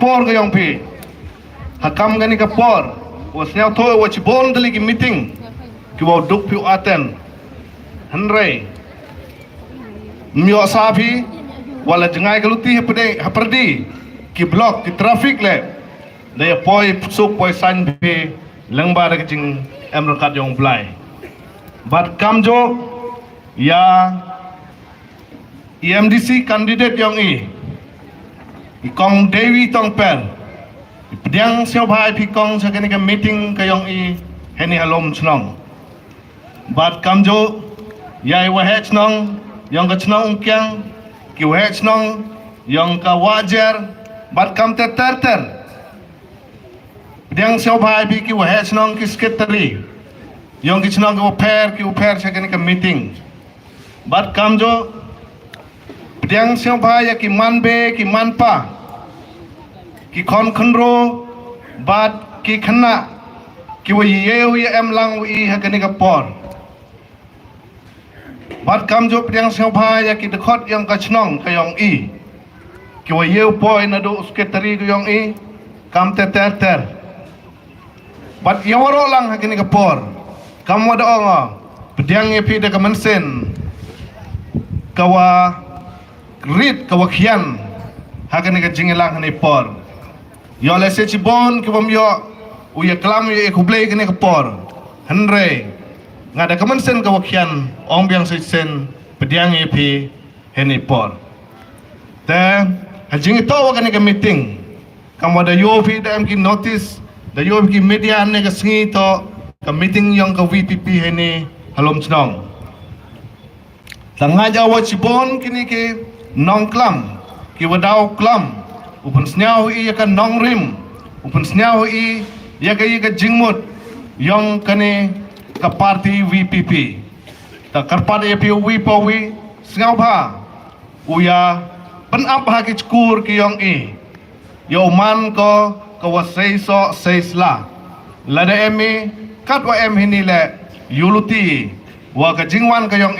por ke yang pi hakam gani ka por was nyau tho watch bon dali ki meeting ki wa duk pi aten hanre myo sapi wala jengai kaluti haperdi ki block ki traffic le daya poi suk poi san be lengba de jing emro kat yong blai but kamjo ya EMDC candidate yong ikong Dewi tong per pediang siau bhai pikong sakani ka meeting ka yong heni halom chnong but kamjo ya wa he chnong yong ka chnong kyang ki wa he chnong yong ka wajar but kam ter pediang siau bhai bi ki wa he chnong ki secretary yong ki chnong ki uper sakani ka meeting but kamjo pediang siau bhai ya ki manbe ki manpa ki kon khnro bat ki khna ki wa yeu ya em lang wi hakani ka por bat kamjo pediang siau bhai ya ki dekhot yang ka chnong ka yong ki wa yeu poi na do secretary ka yong kam ter bat yawro lang hakani ka por kam wa da pediang ye pi de ka mensen kawa rit kawakian hakani ka jingelang hani por yo le se chibon ke bom yo uya klam ye kublei kene ka por hanre ngada kamansen kawakian ong biang se sen pediang ye pi hani por ta hajing to wa kane ka meeting kamada yo pi da ki notice da yo ki media ne ka sngi to ka meeting yang ka VPP hani halom chnong tanga jawa chibon kini ke nong klam ki wadau klam upun snyau ya kan nong rim upun snyau ya ka jingmut yang kane ka party VPP ta karpat ya pi wi sngau ba uya pen apa ki skur ki yang yo man ko wasai so seisla lada emi kat wa em hini le yuluti wa ka jingwan ka yang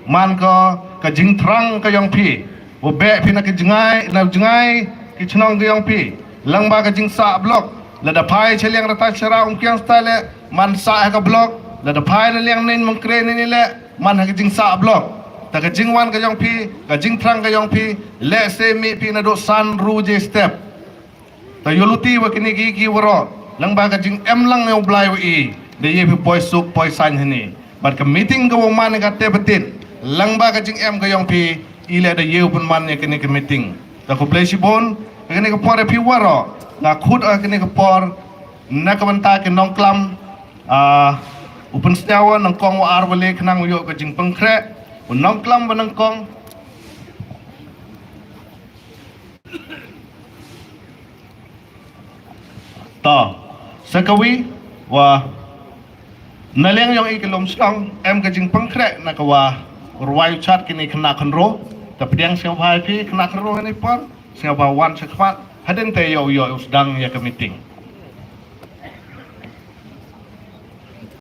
man ko ka jing trang ka yang pi wo be pi na ka jengai ki chnong ka yang pi langba ka jing sa blok la da pai cheliang rata chara kyang style man sa ka blok la da pai na liang nin mong kre ni le man ka jing sa blok ta ka jing wan ka yang pi ka jing trang ka yang pi le se mi pi na do san ru je step ta yoluti wa kini ki woro langba ka jing em lang yo blai wi de ye pi poi suk poi san hini but ka meeting ka wo man ka te betin langba ka jing em ka yang pi ile da yeu pun man ne kene ka meeting ta ko play sibon kene ka por pi waro na khut kene ka por na ka banta ke nong klam upun snyawa nang kong wa arwale khnang yo ka jing pangkre nong klam ba nang kong ta sakawi wa naleng yang ikelom slang em ka jing pangkre na ka wa ruai chat kini kena kenro tapi yang siapa pi kena kenro ini par siapa wan sekhwat haden te yo sedang ya ke meeting